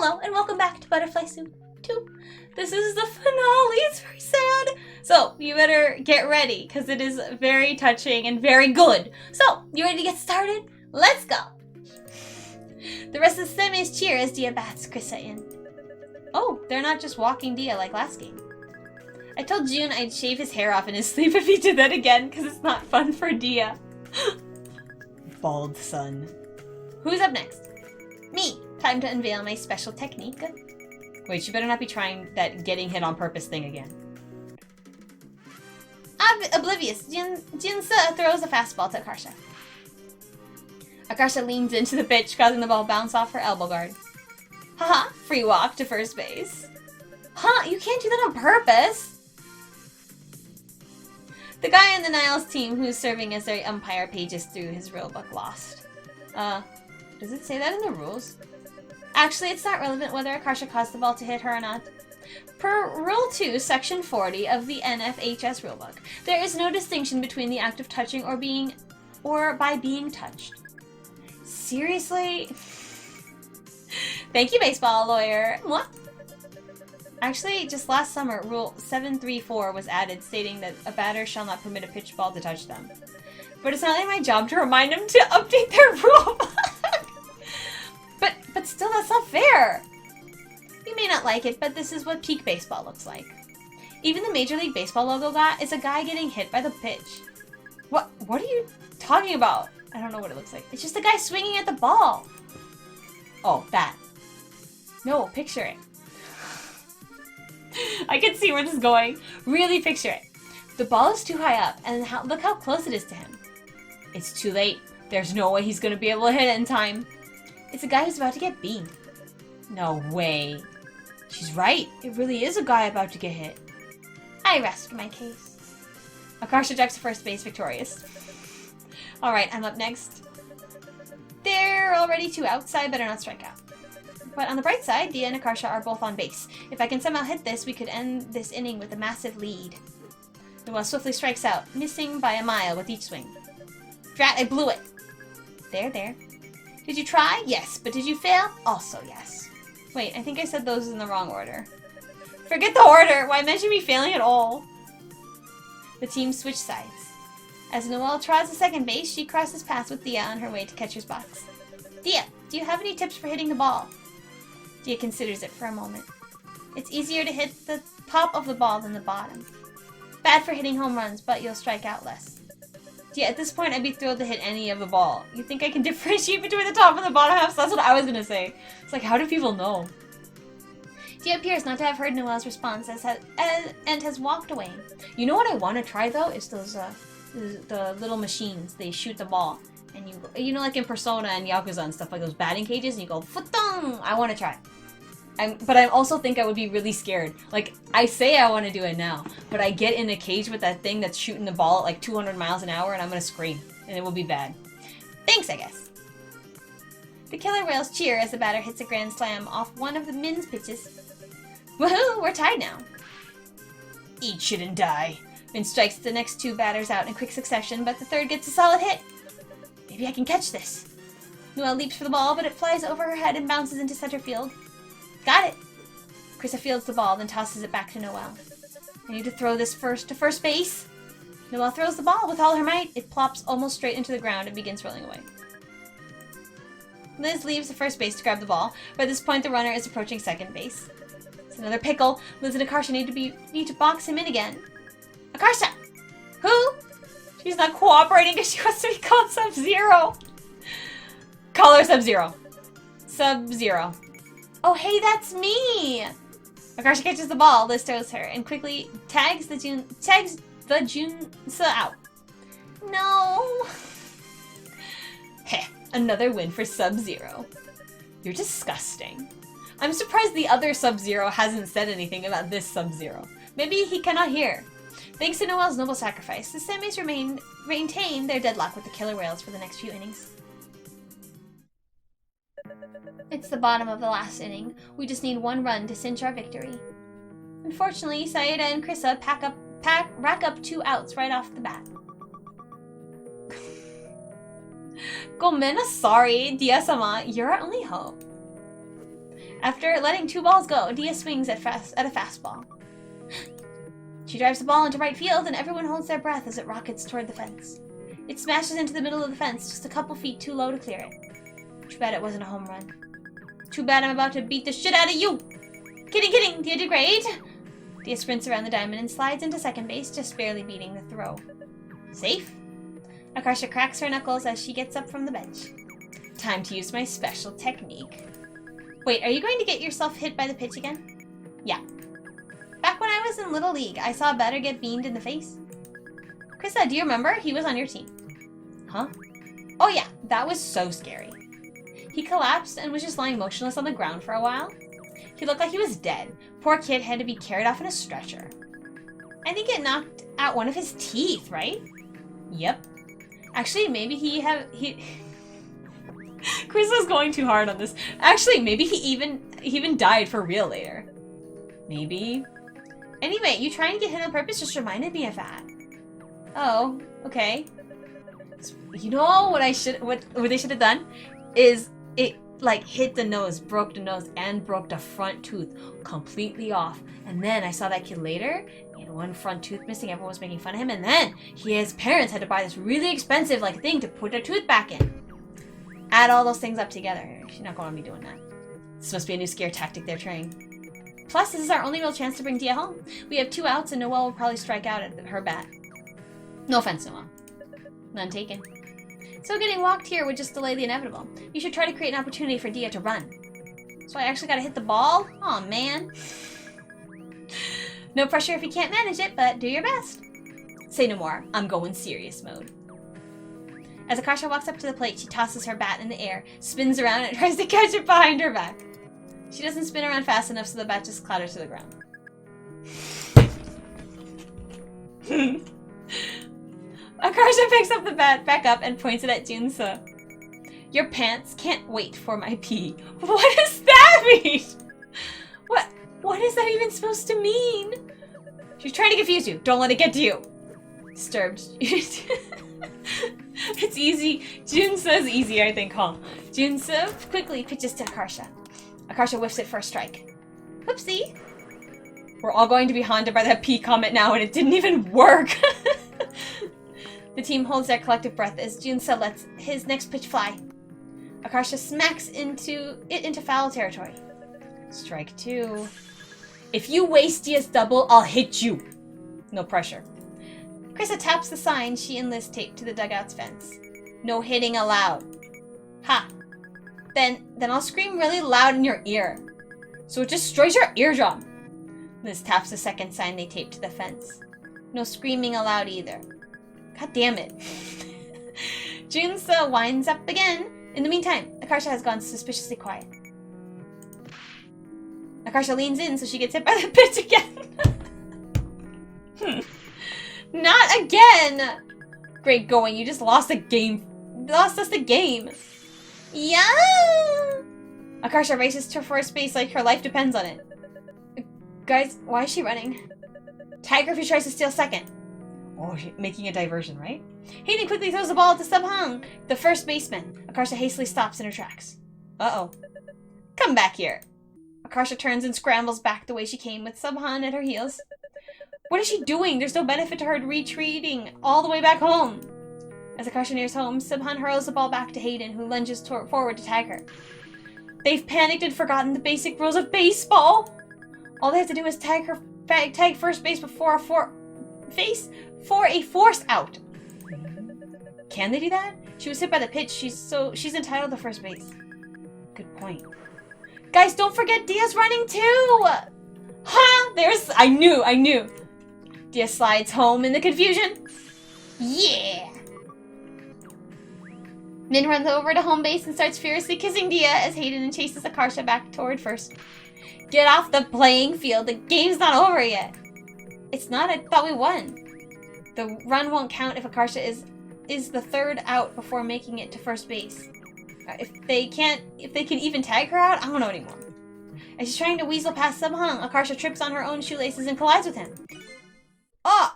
Hello, and welcome back to Butterfly Soup 2. This is the finale, it's very sad. So, you better get ready, because it is very touching and very good. So, you ready to get started? Let's go! The rest of the semis cheer as Dia bats Krissa in. Oh, they're not just walking Dia like last game. I told Jun I'd shave his hair off in his sleep if he did that again, because it's not fun for Dia. Bald son. Who's up next? Me! Time to unveil my special technique. Wait, you better not be trying that getting hit on purpose thing again. Oblivious, Jun-Seo throws a fastball to Akarsha. Akarsha leans into the pitch, causing the ball bounce off her elbow guard. Haha, free walk to first base. Huh, you can't do that on purpose! The guy on the Niles team who's serving as their umpire pages through his rulebook lost. Does it say that in the rules? Actually, it's not relevant whether Akarsha caused the ball to hit her or not. Per Rule 2, Section 40 of the NFHS rulebook, there is no distinction between the act of touching or by being touched. Seriously? Thank you, baseball lawyer. What? Actually, just last summer, Rule 734 was added stating that a batter shall not permit a pitch ball to touch them. But it's not like my job to remind them to update their rule. But still, that's not fair! You may not like it, but this is what peak baseball looks like. Even the Major League Baseball logo got is a guy getting hit by the pitch. What are you talking about? I don't know what it looks like. It's just a guy swinging at the ball. Oh, that. No, picture it. I can see where this is going. Really picture it. The ball is too high up, and look how close it is to him. It's too late. There's no way he's going to be able to hit it in time. It's a guy who's about to get beamed. No way. She's right. It really is a guy about to get hit. I rest my case. Akarsha ducks to first base victorious. Alright, I'm up next. There are already 2 outs, so I better not strike out. But on the bright side, Dia and Akarsha are both on base. If I can somehow hit this, we could end this inning with a massive lead. Noelle swiftly strikes out, missing by a mile with each swing. Drat, I blew it! There. Did you try? Yes. But did you fail? Also yes. Wait, I think I said those in the wrong order. Forget the order! Why mention me failing at all? The team switch sides. As Noelle tries to second base, she crosses paths with Dia on her way to catcher's box. Dia, do you have any tips for hitting the ball? Dia considers it for a moment. It's easier to hit the top of the ball than the bottom. Bad for hitting home runs, but you'll strike out less. Yeah, at this point, I'd be thrilled to hit any of the ball. You think I can differentiate between the top and the bottom half? So that's what I was gonna say. It's like, how do people know? Dia appears not to have heard Noelle's response and has walked away. You know what I want to try, though? Is those, the little machines. They shoot the ball. And you know, like in Persona and Yakuza and stuff, like those batting cages, and you go, futong! I want to try. But I also think I would be really scared. Like, I say I want to do it now, but I get in a cage with that thing that's shooting the ball at like 200 miles an hour and I'm going to scream. And it will be bad. Thanks, I guess. The killer whales cheer as the batter hits a grand slam off one of the Min's pitches. Woohoo! We're tied now. Eat shit and die. Min strikes the next 2 batters out in quick succession, but the third gets a solid hit. Maybe I can catch this. Noelle leaps for the ball, but it flies over her head and bounces into center field. Got it! Krissa fields the ball, then tosses it back to Noelle. I need to throw this first to first base. Noelle throws the ball with all her might. It plops almost straight into the ground and begins rolling away. Liz leaves the first base to grab the ball. By this point, the runner is approaching second base. It's another pickle. Liz and Akarsha need to box him in again. Akarsha! Who? She's not cooperating because she wants to be called Sub-Zero. Call her Sub-Zero. Sub-Zero. Oh, hey, that's me! Akarsha catches the ball, Liz throws her, and quickly tags the Jun-Seo out. No! Heh, another win for Sub-Zero. You're disgusting. I'm surprised the other Sub-Zero hasn't said anything about this Sub-Zero. Maybe he cannot hear. Thanks to Noelle's noble sacrifice, the semis maintain their deadlock with the killer whales for the next few innings. It's the bottom of the last inning. We just need 1 run to cinch our victory. Unfortunately, Saeda and Krissa rack up 2 outs right off the bat. Gomena, sorry, Dia-sama, you're our only hope. After letting 2 balls go, Dia swings at a fastball. She drives the ball into right field, and everyone holds their breath as it rockets toward the fence. It smashes into the middle of the fence, just a couple feet too low to clear it. Too bad it wasn't a home run. Too bad I'm about to beat the shit out of you! Kidding! Dia did great! Dia sprints around the diamond and slides into second base, just barely beating the throw. Safe? Akarsha cracks her knuckles as she gets up from the bench. Time to use my special technique. Wait, are you going to get yourself hit by the pitch again? Yeah. Back when I was in Little League, I saw a batter get beamed in the face. Krista, do you remember? He was on your team. Huh? Oh yeah, that was so scary. He collapsed and was just lying motionless on the ground for a while. He looked like he was dead. Poor kid had to be carried off in a stretcher. I think it knocked out one of his teeth, right? Yep. Actually, maybe he Krista's going too hard on this. Actually, maybe he even died for real later. Maybe. Anyway, you trying to get hit on purpose just reminded me of that. Oh, okay. You know what they should have done? Is it like hit the nose, broke the nose, and broke the front tooth completely off. And then I saw that kid later, he had one front tooth missing, everyone was making fun of him, and then his parents had to buy this really expensive thing to put their tooth back in. Add all those things up together. She's not going to be doing that. This must be a new scare tactic they're trying. Plus, this is our only real chance to bring Dia home. We have 2 outs and Noelle will probably strike out at her bat. No offense, Noelle. None taken. So getting walked here would just delay the inevitable. You should try to create an opportunity for Dia to run. So I actually gotta hit the ball? Aw, man. No pressure if you can't manage it, but do your best. Say no more. I'm going serious mode. As Akarsha walks up to the plate, she tosses her bat in the air, spins around, and tries to catch it behind her back. She doesn't spin around fast enough, so the bat just clatters to the ground. Akarsha picks up the bat back up and points it at Jun-Seo. Your pants can't wait for my pee. What does that mean? What is that even supposed to mean? She's trying to confuse you. Don't let it get to you. Disturbed. It's easy. Jun-Seo's easy, I think, huh? Jun-Seo quickly pitches to Akarsha. Akarsha whiffs it for a strike. Whoopsie. We're all going to be haunted by that pee comment now, and it didn't even work. The team holds their collective breath as Jun-Seo lets his next pitch fly. Akarsha smacks into foul territory. Strike 2. If you waste Dia's double, I'll hit you. No pressure. Krista taps the sign she and Liz taped to the dugout's fence. No hitting allowed. Ha. Then I'll scream really loud in your ear. So it destroys your eardrum. Liz taps the second sign they taped to the fence. No screaming allowed either. God damn it. Jun-Seo winds up again. In the meantime, Akarsha has gone suspiciously quiet. Akarsha leans in so she gets hit by the pitch again. Not again! Great going, you just lost a game. Lost us the game. Yeah! Akarsha races to first base like her life depends on it. Guys, why is she running? Tag her if she tries to steal second. Oh, she's making a diversion, right? Hayden quickly throws the ball to Subhang, the first baseman. Akarsha hastily stops in her tracks. Uh-oh. Come back here. Akarsha turns and scrambles back the way she came with Subhan at her heels. What is she doing? There's no benefit to her retreating all the way back home. As Akarsha nears home, Subhan hurls the ball back to Hayden, who lunges forward to tag her. They've panicked and forgotten the basic rules of baseball. All they have to do is tag first base before a force out. Can they do that? She was hit by the pitch, she's entitled to first base. Good point. Guys, don't forget Dia's running too! Huh? I knew. Dia slides home in the confusion. Yeah! Min runs over to home base and starts furiously kissing Dia as Hayden chases Akarsha back toward first. Get off the playing field, the game's not over yet. It's not, I thought we won. The run won't count if Akarsha is the third out before making it to first base. If they can even tag her out, I don't know anymore. As she's trying to weasel past Subhang, Akarsha trips on her own shoelaces and collides with him. Oh!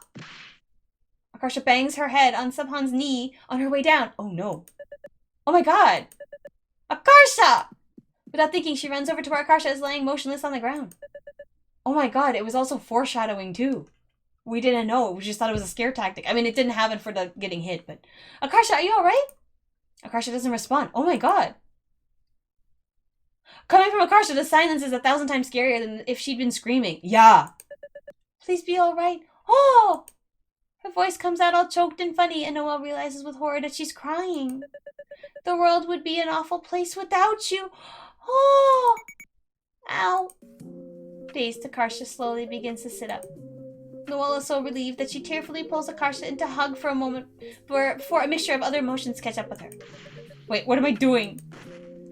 Akarsha bangs her head on Subhan's knee on her way down. Oh no. Oh my god! Akarsha! Without thinking, she runs over to where Akarsha is laying motionless on the ground. Oh my god, it was also foreshadowing too. We didn't know. We just thought it was a scare tactic. I mean, it didn't happen for the getting hit, but... Akarsha, are you alright? Akarsha doesn't respond. Oh my god. Coming from Akarsha, the silence is 1,000 times scarier than if she'd been screaming. Yeah. Please be alright. Oh! Her voice comes out all choked and funny, and Noelle realizes with horror that she's crying. The world would be an awful place without you. Oh! Ow. Dazed, Akarsha slowly begins to sit up. Noelle is so relieved that she tearfully pulls Akarsha into a hug for a moment before a mixture of other emotions catch up with her. Wait, what am I doing?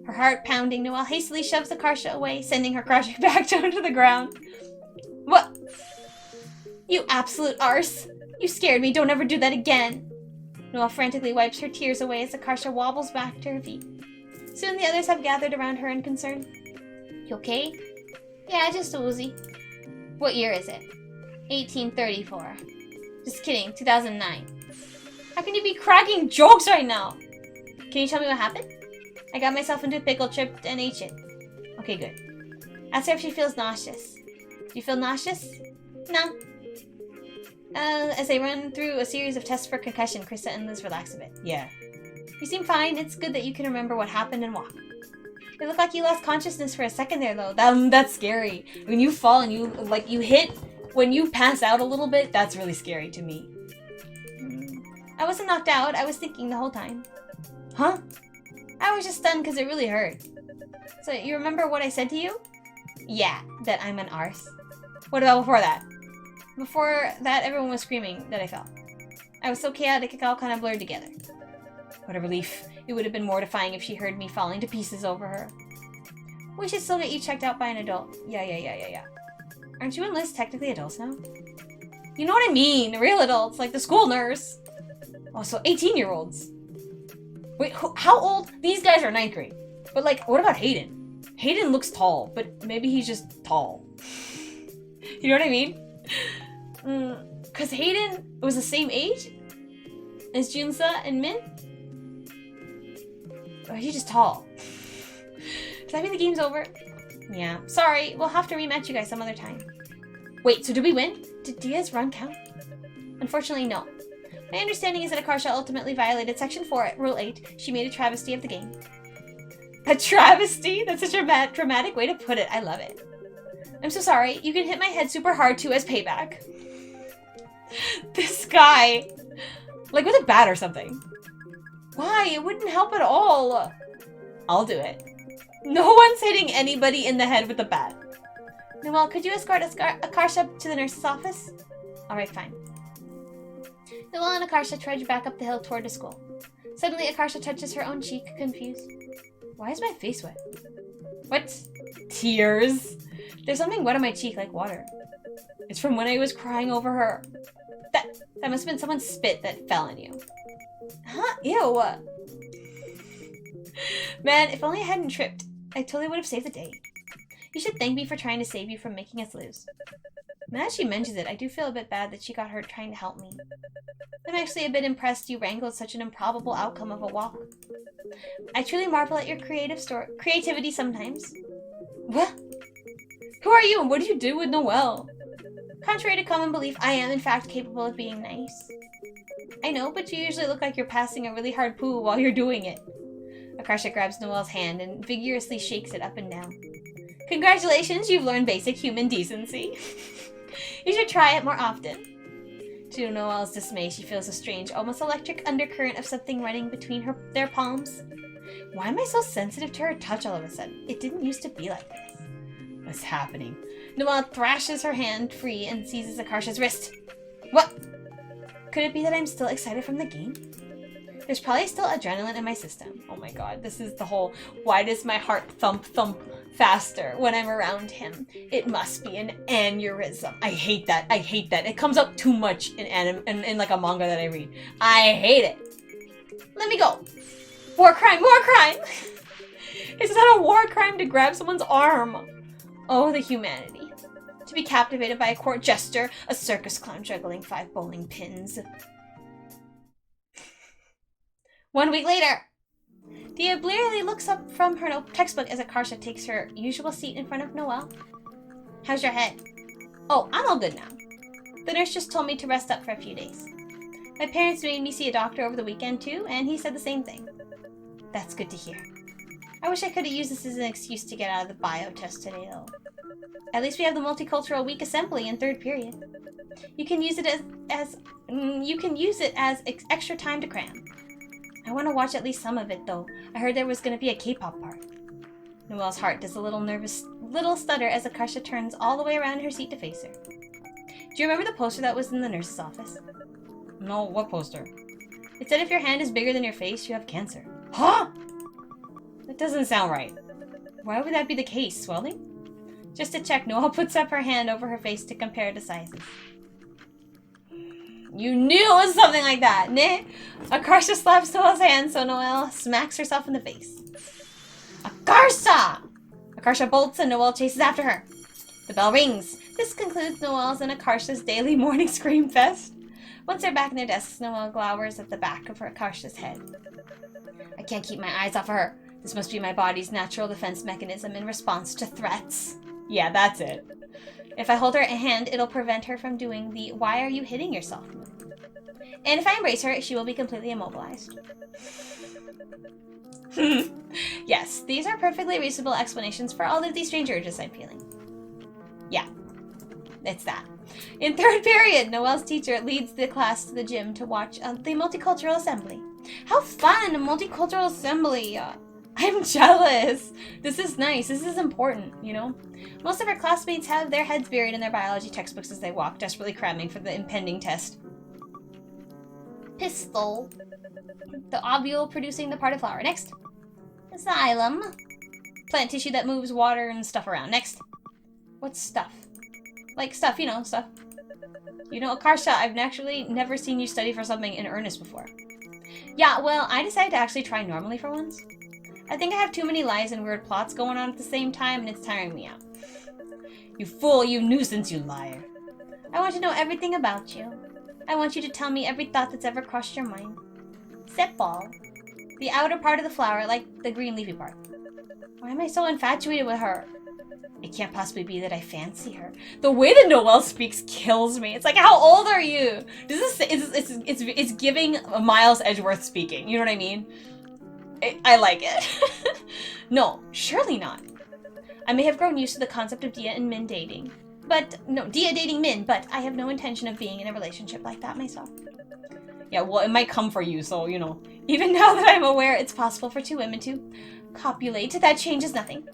Her heart pounding, Noelle hastily shoves Akarsha away, sending her crashing back down to the ground. What? You absolute arse! You scared me, don't ever do that again! Noelle frantically wipes her tears away as Akarsha wobbles back to her feet. Soon the others have gathered around her in concern. You okay? Yeah, just a woozy. What year is it? 1834. Just kidding, 2009. How can you be cracking jokes right now? Can you tell me what happened? I got myself into a pickle, tripped, and ate it. Okay, good. Ask her if she feels nauseous. Do you feel nauseous? No. As they run through a series of tests for concussion, Krista and Liz relax a bit. Yeah. You seem fine. It's good that you can remember what happened and walk. It looked like you lost consciousness for a second there, though. That's scary. When you fall and you hit, when you pass out a little bit, that's really scary to me. I wasn't knocked out. I was thinking the whole time. Huh? I was just stunned because it really hurt. So you remember what I said to you? Yeah, that I'm an arse. What about before that? Before that, everyone was screaming that I fell. I was so chaotic, it all kind of blurred together. What a relief. It would have been mortifying if she heard me falling to pieces over her. We should still get you checked out by an adult. Yeah. Aren't you and Liz technically adults now? You know what I mean, real adults, like the school nurse. Oh, so 18-year-olds. Wait, how old? These guys are 9th grade. But like, what about Hayden? Hayden looks tall, but maybe he's just tall. You know what I mean? Because Hayden was the same age as Jun-Seo and Min? Or is he just tall? Does that mean the game's over? Yeah. Sorry, we'll have to rematch you guys some other time. Wait, so did we win? Did Dia's run count? Unfortunately, no. My understanding is that Akarsha ultimately violated Section 4 at Rule 8. She made a travesty of the game. A travesty? That's such a dramatic way to put it. I love it. I'm so sorry. You can hit my head super hard too as payback. This guy. Like with a bat or something. Why? It wouldn't help at all. I'll do it. No one's hitting anybody in the head with a bat. Noelle, could you escort Akarsha to the nurse's office? Alright, fine. Noelle and Akarsha trudge back up the hill toward the school. Suddenly, Akarsha touches her own cheek, confused. Why is my face wet? What? Tears? There's something wet on my cheek, like water. It's from when I was crying over her. That must have been someone's spit that fell on you. Huh? Ew. Man, if only I hadn't tripped, I totally would have saved the day. You should thank me for trying to save you from making us lose. Now that she mentions it, I do feel a bit bad that she got hurt trying to help me. I'm actually a bit impressed you wrangled such an improbable outcome of a walk. I truly marvel at your creativity sometimes. What? Who are you and what do you do with Noelle? Contrary to common belief, I am in fact capable of being nice. I know, but you usually look like you're passing a really hard poo while you're doing it. Akarsha grabs Noelle's hand and vigorously shakes it up and down. Congratulations, you've learned basic human decency. You should try it more often. To Noelle's dismay, she feels a strange, almost electric undercurrent of something running between their palms. Why am I so sensitive to her touch all of a sudden? It didn't used to be like this. What's happening? Noelle thrashes her hand free and seizes Akarsha's wrist. What? Could it be that I'm still excited from the game? There's probably still adrenaline in my system. Oh my god, this is the whole, why does my heart thump faster when I'm around him? It must be an aneurysm. I hate that. I hate that. It comes up too much in like a manga that I read. I hate it. Let me go. War crime, war crime. It's not a war crime to grab someone's arm. Oh, the humanity. To be captivated by a court jester, a circus clown juggling 5 bowling pins. 1 week later. Dia blearily looks up from her textbook as Akarsha takes her usual seat in front of Noelle. How's your head? Oh, I'm all good now. The nurse just told me to rest up for a few days. My parents made me see a doctor over the weekend too, and he said the same thing. That's good to hear. I wish I could have used this as an excuse to get out of the bio test today, though. At least we have the multicultural week assembly in 3rd period. You can use it as extra time to cram. I want to watch at least some of it, though. I heard there was going to be a K-pop part. Noelle's heart does a little stutter as Akarsha turns all the way around her seat to face her. Do you remember the poster that was in the nurse's office? No, what poster? It said if your hand is bigger than your face, you have cancer. Huh? That doesn't sound right. Why would that be the case? Swelling? Just to check, Noelle puts up her hand over her face to compare the sizes. You knew it was something like that, ne? Akarsha slaps Noelle's hand, so Noelle smacks herself in the face. Akarsha! Akarsha bolts and Noelle chases after her. The bell rings. This concludes Noelle's and Akarsha's daily morning scream fest. Once they're back in their desks, Noelle glowers at the back of Akarsha's head. I can't keep my eyes off of her. This must be my body's natural defense mechanism in response to threats. Yeah, that's it. If I hold her hand, it'll prevent her from doing the why are you hitting yourself move. And if I embrace her, she will be completely immobilized. Yes, these are perfectly reasonable explanations for all of these strange urges I'm feeling. Yeah, it's that. In 3rd period, Noelle's teacher leads the class to the gym to watch the multicultural assembly. How fun! A multicultural assembly! I'm jealous! This is nice. This is important, you know? Most of her classmates have their heads buried in their biology textbooks as they walk, desperately cramming for the impending test. Pistil. The ovule producing the part of flower. Next. Xylem. Plant tissue that moves water and stuff around. Next. What's stuff? Like stuff, you know, stuff. You know, Akarsha, I've actually never seen you study for something in earnest before. Yeah, well, I decided to actually try normally for once. I think I have too many lies and weird plots going on at the same time, and it's tiring me out. You fool, you nuisance, you liar. I want to know everything about you. I want you to tell me every thought that's ever crossed your mind. Sepal. The outer part of the flower, like the green leafy part. Why am I so infatuated with her? It can't possibly be that I fancy her. The way that Noelle speaks kills me. It's like, how old are you? It's giving Miles Edgeworth speaking. You know what I mean? I like it. No, surely not. I may have grown used to the concept of Dia and Min dating. Dia dating Min, but I have no intention of being in a relationship like that myself. Yeah, well, it might come for you, so, you know. Even now that I'm aware it's possible for 2 women to copulate, that changes nothing.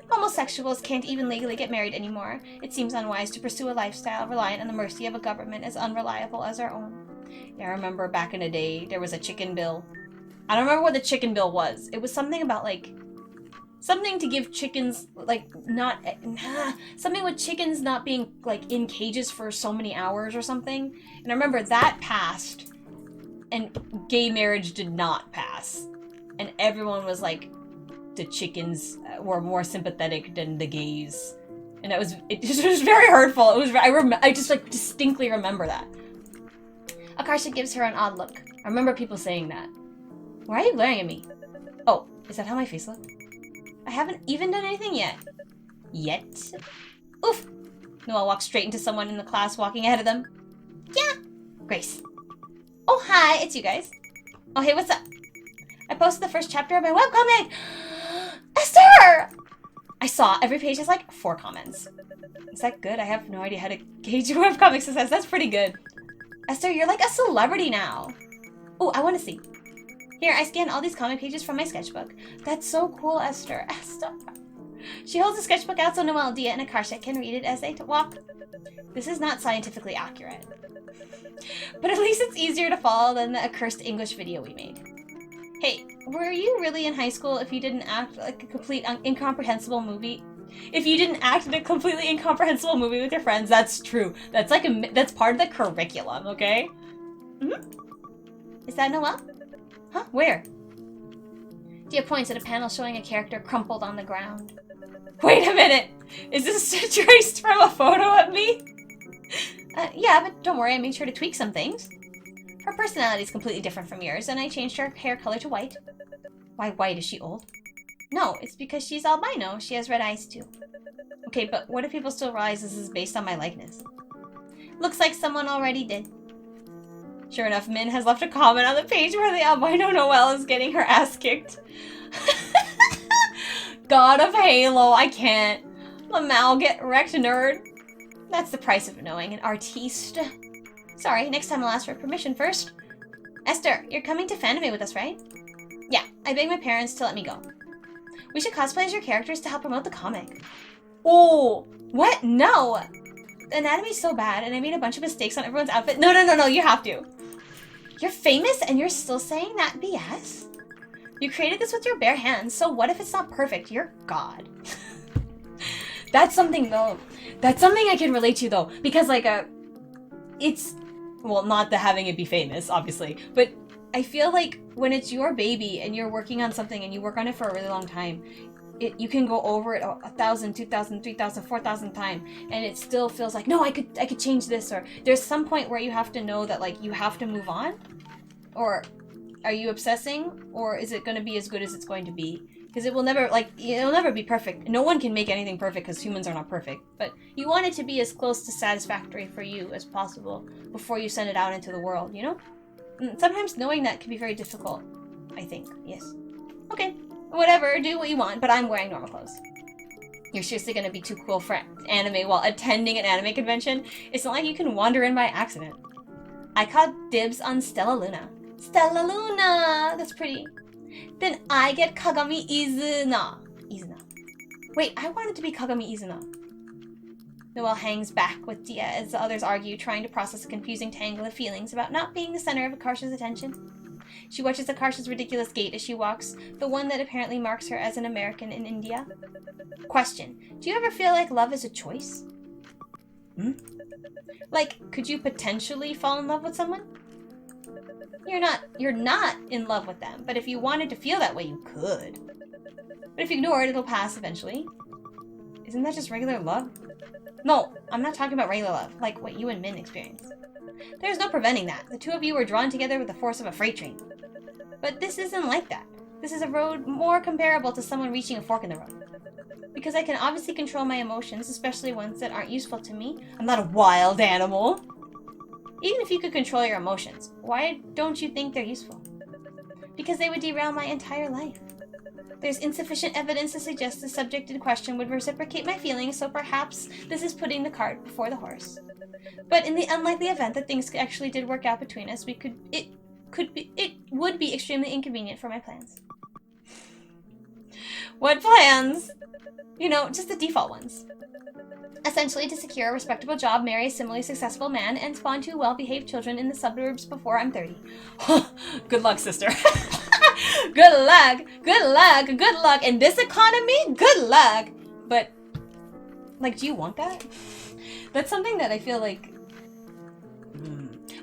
Homosexuals can't even legally get married anymore. It seems unwise to pursue a lifestyle reliant on the mercy of a government as unreliable as our own. Yeah, I remember back in the day, there was a chicken bill. I don't remember what the chicken bill was. It was something about, like, something to give chickens, like, something with chickens not being, like, in cages for so many hours or something. And I remember that passed, and gay marriage did not pass. And everyone was like, the chickens were more sympathetic than the gays. And it was very hurtful. It was, I just, like, distinctly remember that. Akarsha gives her an odd look. I remember people saying that. Why are you glaring at me? Oh, is that how my face looks? I haven't even done anything yet. Yet? Oof! Noelle walks straight into someone in the class walking ahead of them. Yeah! Grace. Oh, hi, it's you guys. Oh, hey, what's up? I posted the first chapter of my webcomic! Esther! I saw every page has like 4 comments. Is that good? I have no idea how to gauge your webcomic success. That's pretty good. Esther, you're like a celebrity now. Oh, I want to see. Here, I scanned all these comic pages from my sketchbook. That's so cool, Esther. Esther. She holds the sketchbook out so Noelle, Dia, and Akarsha can read it as they walk. This is not scientifically accurate. But at least it's easier to follow than the accursed English video we made. Hey, were you really in high school if you didn't act like a complete incomprehensible movie? If you didn't act in a completely incomprehensible movie with your friends, that's true. That's like that's part of the curriculum, okay? Mm-hmm. Is that Noelle? Huh? Where? Dia points at a panel showing a character crumpled on the ground. Wait a minute! Is this traced from a photo of me? Yeah, but don't worry, I made sure to tweak some things. Her personality is completely different from yours, and I changed her hair color to white. Why white? Is she old? No, it's because she's albino. She has red eyes too. Okay, but what if people still realize this is based on my likeness? Looks like someone already did. Sure enough, Min has left a comment on the page where the albino Noelle is getting her ass kicked. God of Halo, I can't. Lamau, get wrecked, nerd. That's the price of knowing an artiste. Sorry, next time I'll ask for permission first. Esther, you're coming to Fanime with us, right? Yeah, I begged my parents to let me go. We should cosplay as your characters to help promote the comic. Oh, what? No! The anatomy's so bad, and I made a bunch of mistakes on everyone's outfit. No, you have to. You're famous, and you're still saying that BS? You created this with your bare hands, so what if it's not perfect? You're God. That's something, though. That's something I can relate to, though, because, like, it's... Well, not the having it be famous, obviously, but I feel like when it's your baby and you're working on something and you work on it for a really long time, you can go over it 1,000, 2,000, 3,000, 4,000 times, and it still feels like, no, I could change this, or there's some point where you have to know that, like, you have to move on, or are you obsessing, or is it going to be as good as it's going to be? Because it will never, like, it'll never be perfect. No one can make anything perfect because humans are not perfect, but you want it to be as close to satisfactory for you as possible before you send it out into the world, you know? Sometimes knowing that can be very difficult, I think. Yes. Okay. Whatever, do what you want, but I'm wearing normal clothes. You're seriously gonna be too cool for anime while attending an anime convention? It's not like you can wander in by accident. I caught dibs on Stella Luna. Stella Luna! That's pretty. Then I get Kagami Izuna. Wait, I wanted to be Kagami Izuna. Noelle hangs back with Dia as the others argue, trying to process a confusing tangle of feelings about not being the center of Akarsha's attention. She watches Akarsha's ridiculous gait as she walks, the one that apparently marks her as an American in India. Question. Do you ever feel like love is a choice? Like, could you potentially fall in love with someone? You're not in love with them, but if you wanted to feel that way, you could. But if you ignore it, it'll pass eventually. Isn't that just regular love? No, I'm not talking about regular love, like what you and Min experienced. There's no preventing that. The two of you were drawn together with the force of a freight train. But this isn't like that. This is a road more comparable to someone reaching a fork in the road. Because I can obviously control my emotions, especially ones that aren't useful to me. I'm not a wild animal. Even if you could control your emotions, why don't you think they're useful? Because they would derail my entire life. There's insufficient evidence to suggest the subject in question would reciprocate my feelings, so perhaps this is putting the cart before the horse. But in the unlikely event that things actually did work out between us, it would be extremely inconvenient for my plans. What plans? You know, just the default ones. Essentially, to secure a respectable job, marry a similarly successful man, and spawn 2 well-behaved children in the suburbs before I'm 30. Good luck, sister. Good luck. Good luck. Good luck. In this economy, good luck. But, like, do you want that? That's something that I feel like...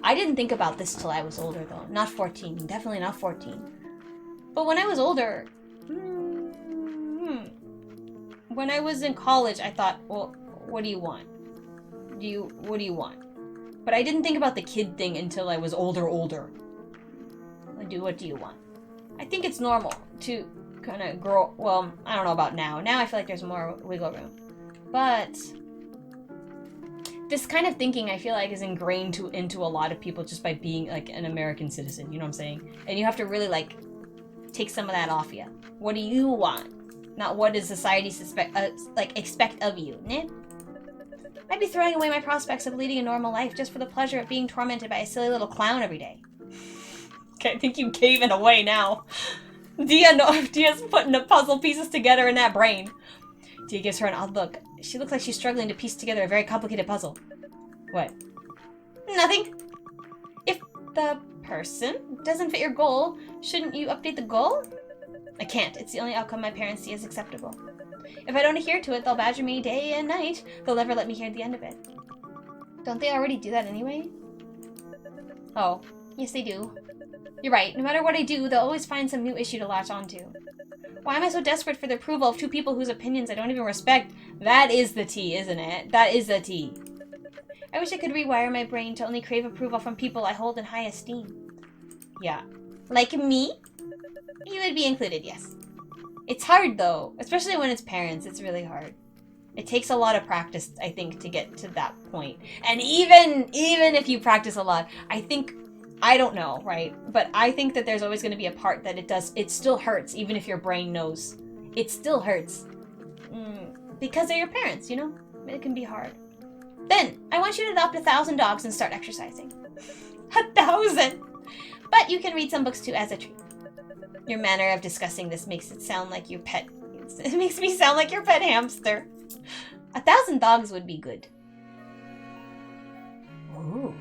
I didn't think about this till I was older, though. Not 14. Definitely not 14. But when I was older... When I was in college, I thought, well, what do you want? What do you want? But I didn't think about the kid thing until I was older. What do you want? I think it's normal to kind of grow... Well, I don't know about now. Now I feel like there's more wiggle room. But... this kind of thinking, I feel like, is ingrained into a lot of people just by being, like, an American citizen, you know what I'm saying? And you have to really, like, take some of that off you. What do you want? Not what does society expect of you, ne? I'd be throwing away my prospects of leading a normal life just for the pleasure of being tormented by a silly little clown every day. Okay, I think you're caving away now. Dia's putting the puzzle pieces together in that brain. Dia gives her an odd look. She looks like she's struggling to piece together a very complicated puzzle. What? Nothing. If the person doesn't fit your goal, shouldn't you update the goal? I can't. It's the only outcome my parents see as acceptable. If I don't adhere to it, they'll badger me day and night. They'll never let me hear the end of it. Don't they already do that anyway? Oh, yes they do. You're right. No matter what I do, they'll always find some new issue to latch onto. Why am I so desperate for the approval of 2 people whose opinions I don't even respect? That is the tea, isn't it? That is the tea. I wish I could rewire my brain to only crave approval from people I hold in high esteem. Yeah. Like me? You would be included, yes. It's hard, though. Especially when it's parents. It's really hard. It takes a lot of practice, I think, to get to that point. And even if you practice a lot, I don't know, right? But I think that there's always going to be a part that it still hurts, even if your brain knows. It still hurts. Because they're your parents, you know? It can be hard. Then, I want you to adopt 1,000 dogs and start exercising. 1,000! But you can read some books too as a treat. Your manner of discussing this makes it sound like your pet. It makes me sound like your pet hamster. 1,000 dogs would be good. Ooh.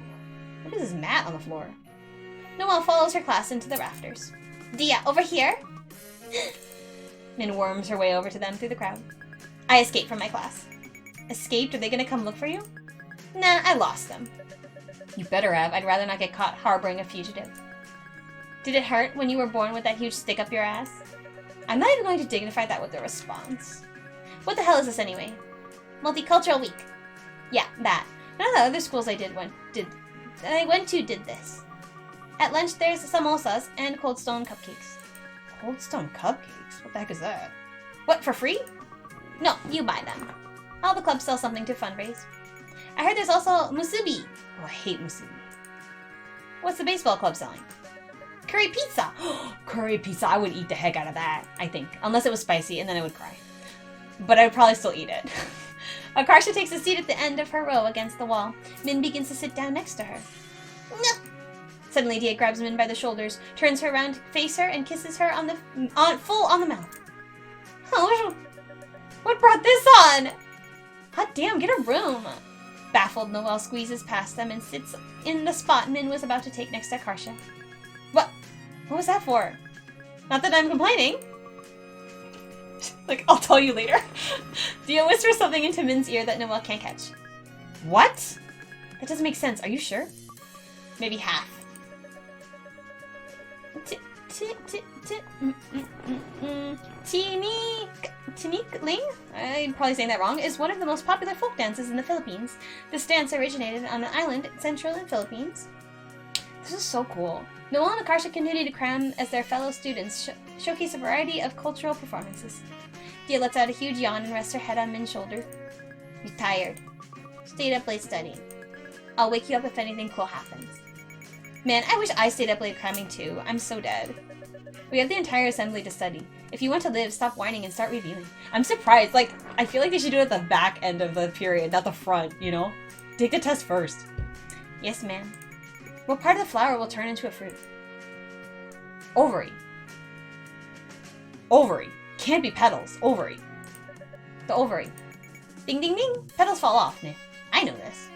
What is this mat on the floor? Noelle follows her class into the rafters. Dia, over here! Min worms her way over to them through the crowd. I escaped from my class. Escaped? Are they gonna come look for you? Nah, I lost them. You better have. I'd rather not get caught harboring a fugitive. Did it hurt when you were born with that huge stick up your ass? I'm not even going to dignify that with a response. What the hell is this anyway? Multicultural Week. Yeah, that. None of the other schools I went to did this. At lunch, there's samosas and Cold Stone cupcakes. Cold Stone cupcakes? What the heck is that? What, for free? No, you buy them. All the clubs sell something to fundraise. I heard there's also musubi. Oh, I hate musubi. What's the baseball club selling? Curry pizza! Curry pizza, I would eat the heck out of that, I think. Unless it was spicy, and then I would cry. But I would probably still eat it. Akarsha takes a seat at the end of her row against the wall. Min begins to sit down next to her. No. Suddenly, Dia grabs Min by the shoulders, turns her around, face her, and kisses her full on the mouth. Oh, what brought this on? Hot damn, get a room. Baffled, Noelle squeezes past them and sits in the spot Min was about to take next to Akarsha. What? What was that for? Not that I'm complaining. Like, I'll tell you later. Dia whispers something into Min's ear that Noelle can't catch. What? That doesn't make sense. Are you sure? Maybe half. Tinikling, I'm probably saying that wrong, is one of the most popular folk dances in the Philippines. This dance originated on an island central in Philippines. This is so cool. Noelle and Akarsha continue to cram as their fellow students showcase a variety of cultural performances. Dia lets out a huge yawn and rests her head on Min's shoulder. You're tired. Stayed up late studying. I'll wake you up if anything cool happens. Man, I wish I stayed up late cramming too. I'm so dead. We have the entire assembly to study. If you want to live, stop whining and start reviewing. I'm surprised. Like, I feel like they should do it at the back end of the period, not the front, you know? Take the test first. Yes, ma'am. What part of the flower will turn into a fruit? Ovary. Ovary. Can't be petals. Ovary. The ovary. Ding ding ding. Petals fall off, Nick. I know this.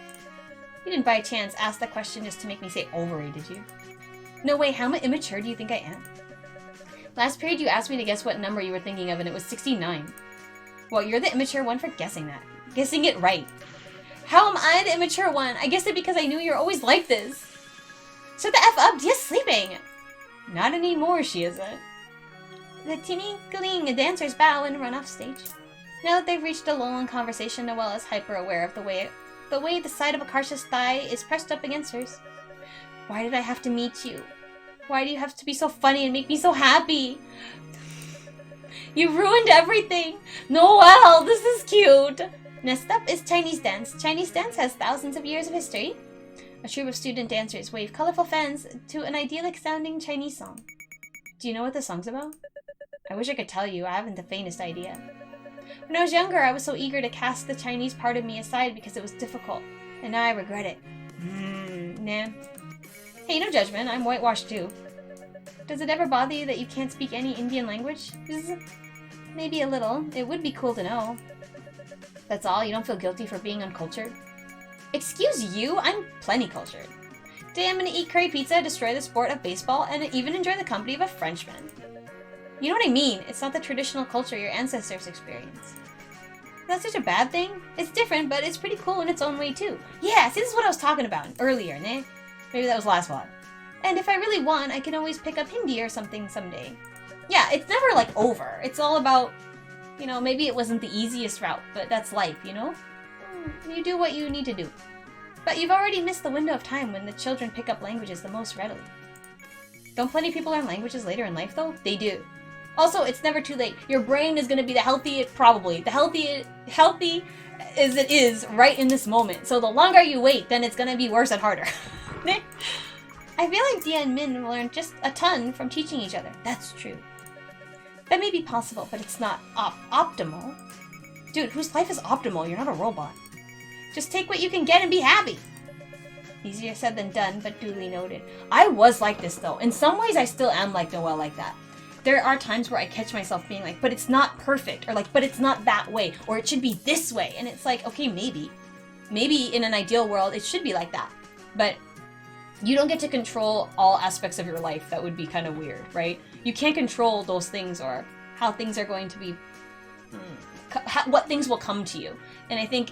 You didn't by chance ask that question just to make me say ovary, did you? No way, how immature do you think I am? Last period you asked me to guess what number you were thinking of and it was 69. Well, you're the immature one for guessing that. Guessing it right. How am I the immature one? I guessed it because I knew you're always like this. Shut the F up, Dia's sleeping! Not anymore, she isn't. The tinkling dancers bow and run off stage. Now that they've reached a lull in conversation, Noelle is hyper-aware of the way the side of Akarsha's thigh is pressed up against hers. Why did I have to meet you? Why do you have to be so funny and make me so happy? You ruined everything! Noelle, this is cute! Next up is Chinese dance. Chinese dance has thousands of years of history. A troupe of student dancers wave colorful fans to an idyllic-sounding Chinese song. Do you know what the song's about? I wish I could tell you. I haven't the faintest idea. When I was younger, I was so eager to cast the Chinese part of me aside because it was difficult. And now I regret it. Nah. Hey, no judgment. I'm whitewashed too. Does it ever bother you that you can't speak any Indian language? Maybe a little. It would be cool to know. That's all? You don't feel guilty for being uncultured? Excuse you? I'm plenty cultured. Today I'm gonna eat curry pizza, destroy the sport of baseball, and even enjoy the company of a Frenchman. You know what I mean? It's not the traditional culture your ancestors experienced. That's such a bad thing? It's different, but it's pretty cool in its own way too. Yeah, see, this is what I was talking about earlier, ne? Maybe that was last vlog. And if I really want, I can always pick up Hindi or something someday. Yeah, it's never like over. It's all about, you know, maybe it wasn't the easiest route, but that's life, you know? You do what you need to do. But you've already missed the window of time when the children pick up languages the most readily. Don't plenty of people learn languages later in life, though? They do. Also, it's never too late. Your brain is going to be the healthy as it is right in this moment. So the longer you wait, then it's going to be worse and harder. I feel like Dia and Min will learn just a ton from teaching each other. That's true. That may be possible, but it's not optimal. Dude, whose life is optimal? You're not a robot. Just take what you can get and be happy. Easier said than done, but duly noted. I was like this, though. In some ways, I still am like Noelle like that. There are times where I catch myself being like, but it's not perfect, or like, but it's not that way, or it should be this way. And it's like, okay, maybe. Maybe in an ideal world, it should be like that. But you don't get to control all aspects of your life. That would be kind of weird, right? You can't control those things or how things are going to be, what things will come to you. And I think,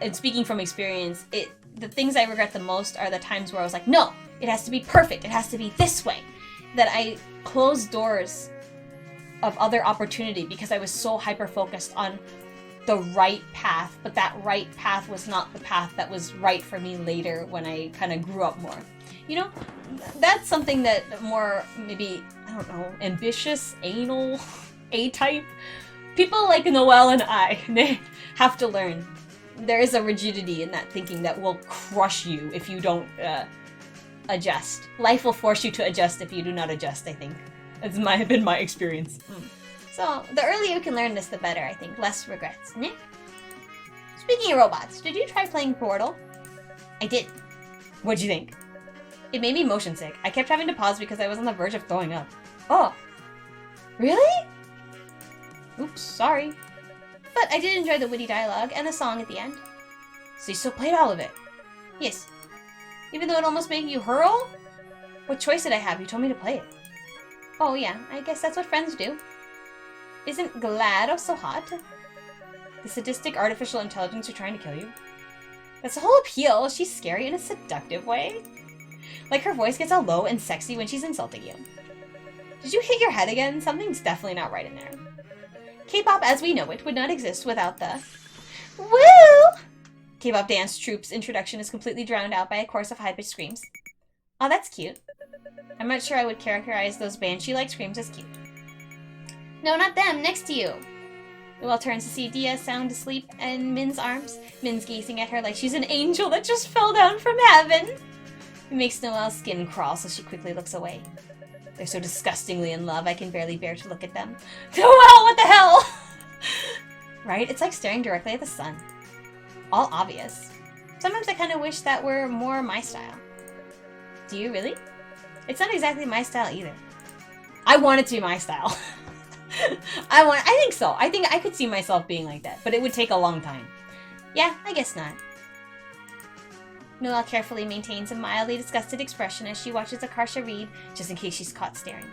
and speaking from experience, the things I regret the most are the times where I was like, no, it has to be perfect. It has to be this way. That I closed doors of other opportunity because I was so hyper-focused on the right path, but that right path was not the path that was right for me later when I kind of grew up more. You know, that's something that more, maybe, I don't know, ambitious, anal, A-type, people like Noelle and I, they have to learn. There is a rigidity in that thinking that will crush you if you don't adjust. Life will force you to adjust if you do not adjust, I think. That's been my experience. So, the earlier you can learn this, the better, I think. Less regrets. Né? Speaking of robots, did you try playing Portal? I did. What'd you think? It made me motion sick. I kept having to pause because I was on the verge of throwing up. Oh. Really? Oops, sorry. But I did enjoy the witty dialogue and the song at the end. So you still played all of it? Yes. Even though it almost made you hurl? What choice did I have? You told me to play it. Oh yeah, I guess that's what friends do. Isn't GLaDOS so hot? The sadistic artificial intelligence are trying to kill you? That's the whole appeal. She's scary in a seductive way. Like her voice gets all low and sexy when she's insulting you. Did you hit your head again? Something's definitely not right in there. K-pop as we know it would not exist without the woo! K-pop dance troupe's introduction is completely drowned out by a chorus of high-pitched screams. Oh, that's cute. I'm not sure I would characterize those banshee-like screams as cute. No, not them, next to you. Noelle turns to see Dia sound asleep in Min's arms. Min's gazing at her like she's an angel that just fell down from heaven. It makes Noelle's skin crawl, so she quickly looks away. They're so disgustingly in love, I can barely bear to look at them. Noelle, what the hell? Right? It's like staring directly at the sun. All obvious. Sometimes I kind of wish that were more my style. Do you really? It's not exactly my style either. I want it to be my style. I think so. I think I could see myself being like that, but it would take a long time. Yeah, I guess not. Noelle carefully maintains a mildly disgusted expression as she watches Akarsha read, just in case she's caught staring.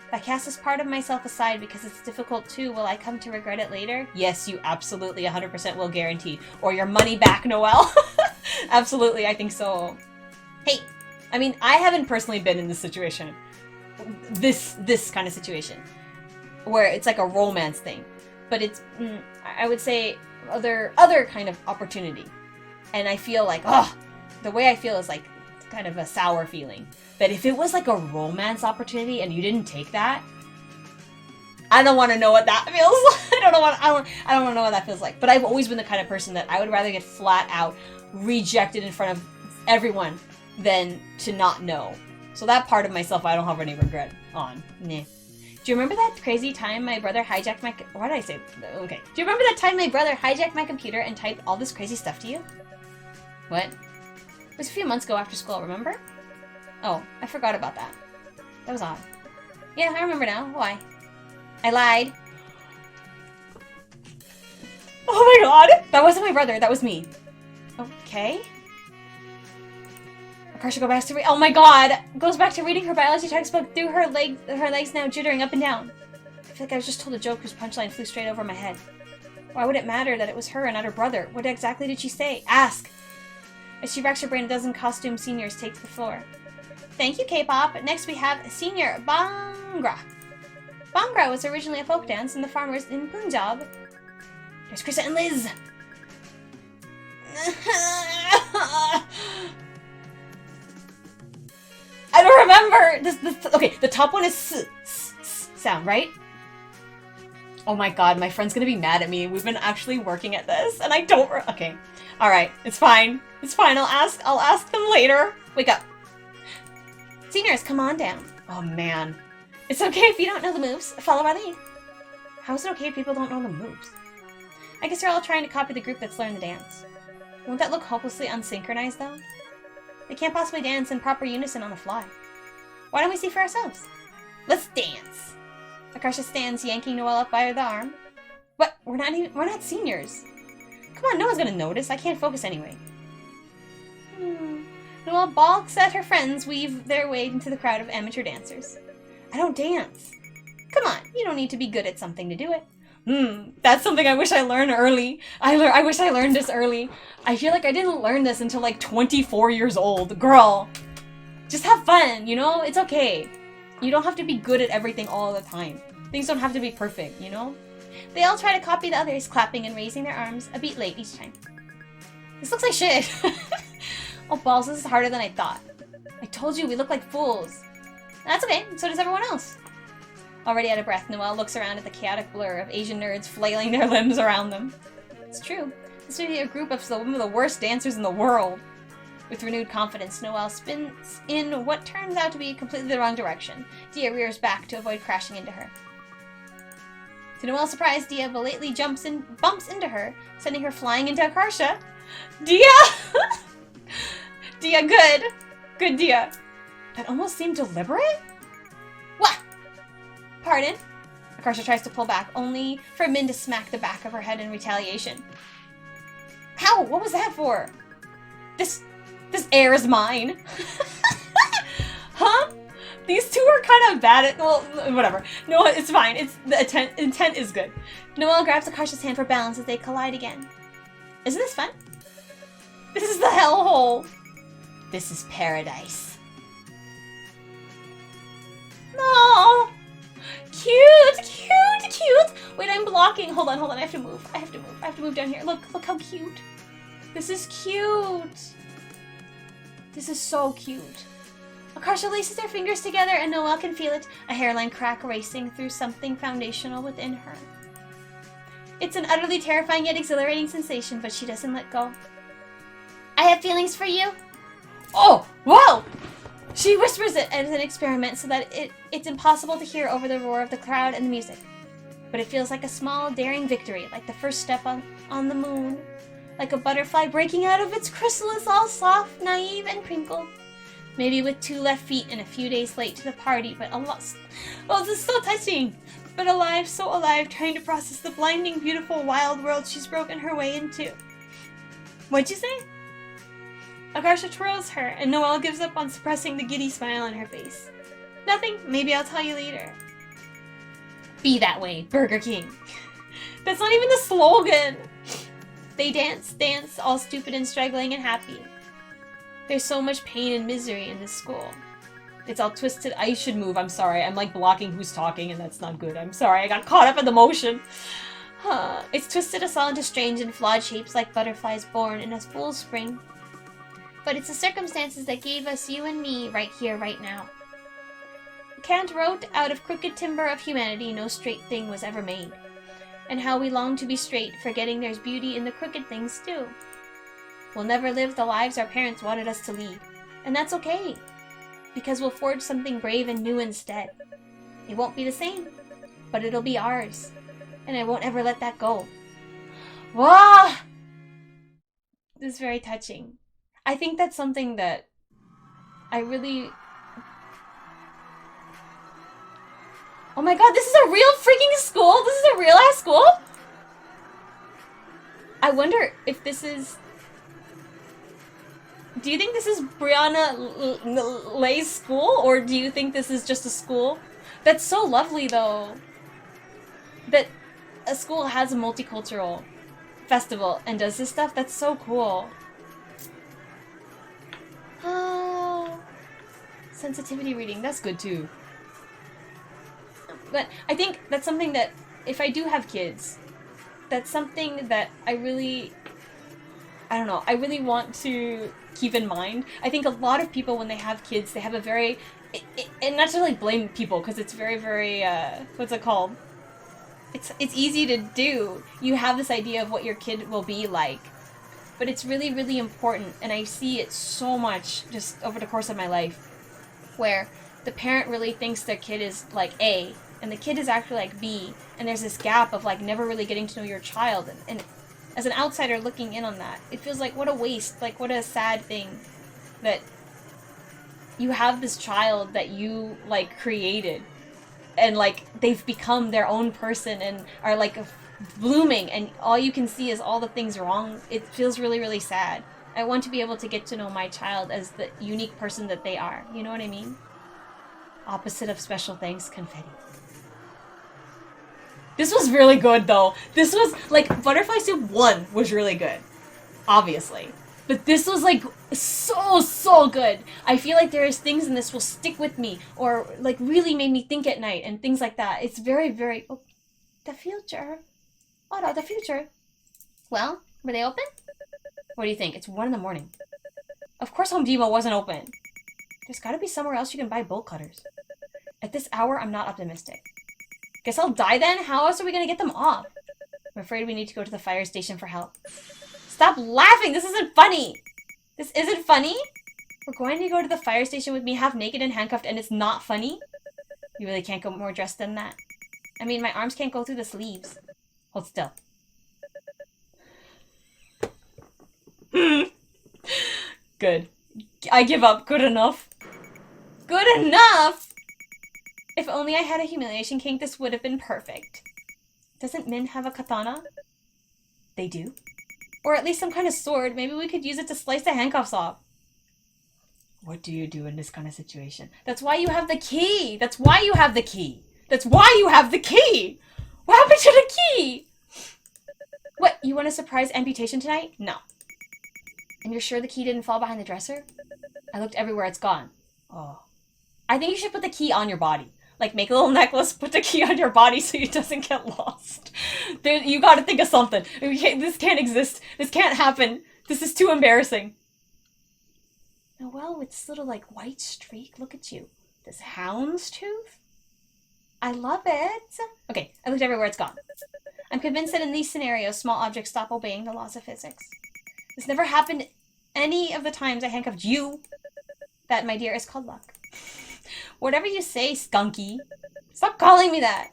If I cast this part of myself aside because it's difficult too, will I come to regret it later? Yes, you absolutely 100% will, guaranteed. Or your money back, Noelle. Absolutely, I think so. Hey, I mean, I haven't personally been in this situation. This kind of situation. Where it's like a romance thing. But it's, I would say, other kind of opportunity. And I feel like, the way I feel is like kind of a sour feeling. That if it was like a romance opportunity and you didn't take that, I don't want to know what that feels like. I don't want to know what that feels like. But I've always been the kind of person that I would rather get flat out rejected in front of everyone than to not know. So that part of myself I don't have any regret on. Nah. Do you remember that crazy time my brother hijacked my... Why did I say... Okay. Do you remember that time my brother hijacked my computer and typed all this crazy stuff to you? What? It was a few months ago after school, remember? Oh, I forgot about that. That was odd. Yeah, I remember now. Why? I lied. Oh my god! That wasn't my brother, that was me. Okay. Akarsha go back to read. Oh my god! Goes back to reading her biology textbook through her legs now jittering up and down. I feel like I was just told a joke whose punchline flew straight over my head. Why would it matter that it was her and not her brother? What exactly did she say? Ask! As she racks her brain, a dozen costume seniors take the floor. Thank you, K-pop. Next we have Senior Bhangra. Bhangra was originally a folk dance in the farmers in Punjab. There's Krista and Liz. I don't remember. Okay, the top one is sound, right? Oh my god, my friend's gonna be mad at me. We've been actually working at this, and I don't. Okay, all right, it's fine. It's fine. I'll ask them later. Wake up, seniors. Come on down. Oh man, it's okay if you don't know the moves. Follow my lead. How is it okay if people don't know the moves? I guess you're all trying to copy the group that's learned the dance. Won't that look hopelessly unsynchronized, though? They can't possibly dance in proper unison on the fly. Why don't we see for ourselves? Let's dance! Akarsha stands, yanking Noelle up by the arm. What? We're not seniors. Come on, no one's gonna notice. I can't focus anyway. Noelle balks at her friends weave their way into the crowd of amateur dancers. I don't dance. Come on, you don't need to be good at something to do it. That's something I wish I learned early. I wish I learned this early. I feel like I didn't learn this until like 24 years old. Girl, just have fun, you know? It's okay. You don't have to be good at everything all the time. Things don't have to be perfect, you know? They all try to copy the others, clapping and raising their arms a beat late each time. This looks like shit. Oh balls, this is harder than I thought. I told you we look like fools. That's okay, so does everyone else. Already out of breath, Noelle looks around at the chaotic blur of Asian nerds flailing their limbs around them. It's true. This would be a group of some of the worst dancers in the world. With renewed confidence, Noelle spins in what turns out to be completely the wrong direction. Dia rears back to avoid crashing into her. To Noelle's surprise, Dia belatedly bumps into her, sending her flying into Akarsha. Dia! Dia, good. Good, Dia. That almost seemed deliberate? What? Pardon? Akarsha tries to pull back, only for Min to smack the back of her head in retaliation. How? What was that for? This air is mine. Huh? These two are kind of bad at, well, whatever. No, it's fine. It's the intent is good. Noelle grabs Akarsha's hand for balance as they collide again. Isn't this fun? This is the hellhole. This is paradise. No. Cute, cute, cute. Wait, I'm blocking. Hold on. I have to move. I have to move down here. Look how cute. This is cute. This is so cute. Akarsha laces her fingers together and Noelle can feel it, a hairline crack racing through something foundational within her. It's an utterly terrifying yet exhilarating sensation, but she doesn't let go. I have feelings for you. Oh, whoa! She whispers it as an experiment so that it's impossible to hear over the roar of the crowd and the music. But it feels like a small, daring victory, like the first step on the moon. Like a butterfly breaking out of its chrysalis, all soft, naive, and crinkled. Maybe with 2 left feet and a few days late to the party, but lost. Oh, this is so touching! But alive, so alive, trying to process the blinding, beautiful, wild world she's broken her way into. What'd you say? Akarsha twirls her, and Noelle gives up on suppressing the giddy smile on her face. Nothing. Maybe I'll tell you later. Be that way, Burger King. That's not even the slogan! They dance, all stupid and struggling and happy. There's so much pain and misery in this school. It's all twisted. I should move, I'm sorry. I'm like blocking who's talking and that's not good. I'm sorry, I got caught up in the motion. It's twisted us all into strange and flawed shapes like butterflies born in a fool's spring. But it's the circumstances that gave us you and me right here, right now. Kant wrote, out of crooked timber of humanity no straight thing was ever made. And how we long to be straight, forgetting there's beauty in the crooked things too. We'll never live the lives our parents wanted us to lead. And that's okay. Because we'll forge something brave and new instead. It won't be the same, but it'll be ours. And I won't ever let that go. Wow! This is very touching. I think that's something that I really... Oh my god, this is a real freaking school? This is a real ass school? I wonder if this is... Do you think this is Brianna Leigh's school? Or do you think this is just a school? That's so lovely though. That a school has a multicultural festival and does this stuff. That's so cool. Oh, sensitivity reading. That's good too. But I think that's something that, if I do have kids, that's something that I I don't know, I really want to keep in mind. I think a lot of people, when they have kids, they have a very, and not to like blame people, because it's very, very, what's it called? It's easy to do. You have this idea of what your kid will be like, but it's really, really important, and I see it so much just over the course of my life, where the parent really thinks their kid is like A, and the kid is actually like B, and there's this gap of like never really getting to know your child, and as an outsider looking in on that, it feels like what a waste, like what a sad thing that you have this child that you like created, and like they've become their own person and are like blooming, and all you can see is all the things wrong. It feels really, really sad. I want to be able to get to know my child as the unique person that they are. You know what I mean? Opposite of special thanks, confetti. This was really good, though. This was, like, Butterfly Soup 1 was really good. Obviously. But this was, like, so good. I feel like there's things in this will stick with me, or, like, really made me think at night, and things like that. It's very, very... Oh, the future. Oh, no, the future. Well, were they open? What do you think? It's 1 in the morning. Of course Home Depot wasn't open. There's gotta be somewhere else you can buy bolt cutters. At this hour, I'm not optimistic. Guess I'll die then? How else are we gonna get them off? I'm afraid we need to go to the fire station for help. Stop laughing! This isn't funny! This isn't funny? We're going to go to the fire station with me half naked and handcuffed, and it's not funny? You really can't go more dressed than that. I mean, my arms can't go through the sleeves. Hold still. Good. I give up. Good enough. Good enough! If only I had a humiliation kink, this would have been perfect. Doesn't Min have a katana? They do. Or at least some kind of sword. Maybe we could use it to slice the handcuffs off. What do you do in this kind of situation? That's why you have the key! That's why you have the key! That's why you have the key! What happened to the key? What, you want a surprise amputation tonight? No. And you're sure the key didn't fall behind the dresser? I looked everywhere, it's gone. Oh. I think you should put the key on your body. Like, make a little necklace, put the key on your body so it doesn't get lost. You gotta think of something. This can't exist. This can't happen. This is too embarrassing. Noelle, with this little, like, white streak, look at you. This houndstooth? I love it. Okay, I looked everywhere, it's gone. I'm convinced that in these scenarios, small objects stop obeying the laws of physics. This never happened any of the times I handcuffed you. That, my dear, is called luck. Whatever you say, skunky. Stop calling me that.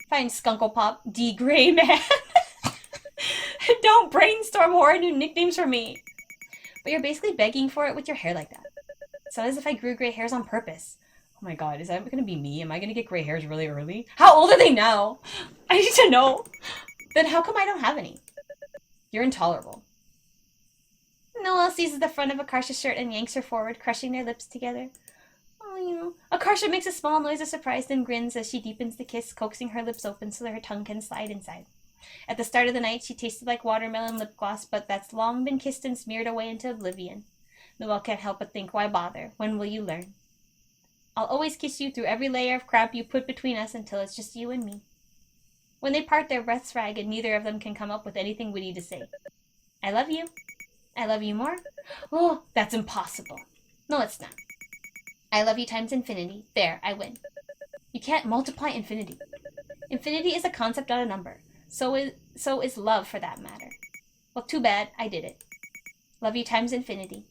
Fine, Skunkle-Pop, D. Gray Man. Don't brainstorm horror new nicknames for me. But you're basically begging for it with your hair like that. It's not as if I grew gray hairs on purpose. Oh my god, is that gonna be me? Am I gonna get gray hairs really early? How old are they now? I need to know. Then how come I don't have any? You're intolerable. Noelle seizes the front of Akarsha's shirt and yanks her forward, crushing their lips together. Oh, you know. Akarsha makes a small noise of surprise and grins as she deepens the kiss, coaxing her lips open so that her tongue can slide inside. At the start of the night, she tasted like watermelon lip gloss, but that's long been kissed and smeared away into oblivion. Noelle can't help but think, why bother? When will you learn? I'll always kiss you through every layer of crap you put between us until it's just you and me. When they part, their breaths ragged, neither of them can come up with anything witty to say. I love you. I love you more? Oh, that's impossible. No, it's not. I love you times infinity. There, I win. You can't multiply infinity. Infinity is a concept, not a number. So is love, for that matter. Well, too bad. I did it. Love you times infinity.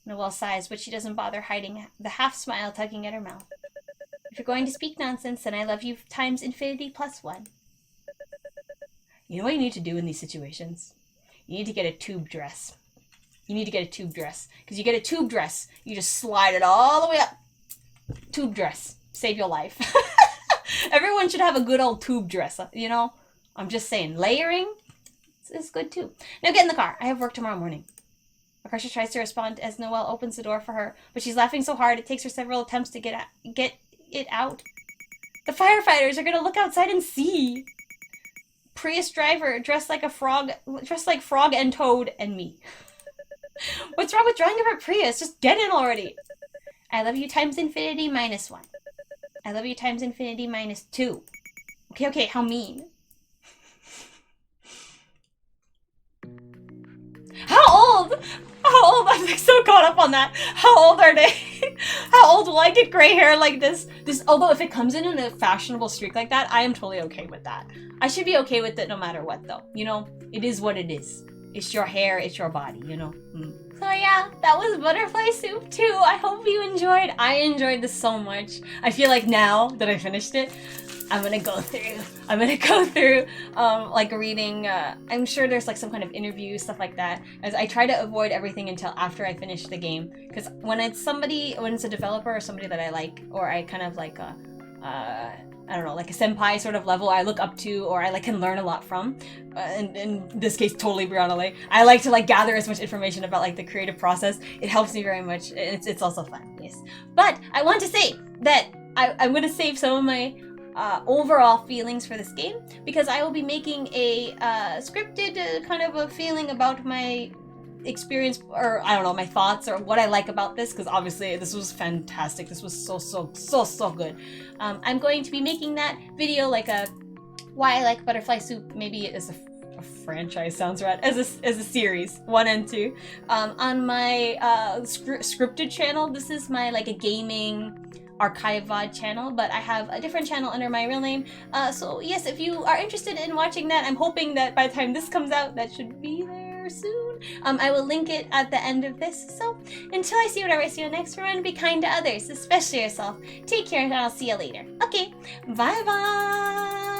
Noelle sighs, but she doesn't bother hiding the half-smile tugging at her mouth. If you're going to speak nonsense, then I love you times infinity plus 1. You know what you need to do in these situations? You need to get a tube dress. You need to get a tube dress. Because you get a tube dress, you just slide it all the way up. Tube dress. Save your life. Everyone should have a good old tube dress, you know? I'm just saying, layering is good too. Now get in the car. I have work tomorrow morning. Akarsha tries to respond as Noelle opens the door for her, but she's laughing so hard it takes her several attempts to get it out. The firefighters are going to look outside and see. Prius driver dressed like Frog and Toad and me. What's wrong with driving a Prius? Just get in already. I love you times infinity minus 1. I love you times infinity minus 2. Okay, how mean. How old? How old? I'm like so caught up on that. How old are they? How old will I get gray hair like this? Although if it comes in a fashionable streak like that, I am totally okay with that. I should be okay with it no matter what though. You know, it is what it is. It's your hair, it's your body, you know? So yeah, that was Butterfly Soup 2. I hope you enjoyed. I enjoyed this so much. I feel like now that I finished it, I'm gonna go through like reading, I'm sure there's like some kind of interview, stuff like that, as I try to avoid everything until after I finish the game, because when it's a developer or somebody that I like, or I kind of like I don't know, like a senpai sort of level I look up to, or I like can learn a lot from, and in this case totally Brianna Leigh, I like to like gather as much information about like the creative process. It helps me very much. It's also fun, yes. But I want to say that I'm going to save some of my overall feelings for this game, because I will be making a scripted kind of a feeling about my experience, or I don't know, my thoughts or what I like about this, because obviously this was fantastic. This was so good. I'm going to be making that video like a why I like Butterfly Soup, maybe as a franchise, sounds right, as a series 1 and 2 on my scripted channel. This is my like a gaming archive VOD channel, but I have a different channel under my real name. So yes, if you are interested in watching that, I'm hoping that by the time this comes out, that should be there soon. I will link it at the end of this. So until I see you, whatever I see you next, remember to be kind to others, especially yourself. Take care, and I'll see you later. Okay, bye bye.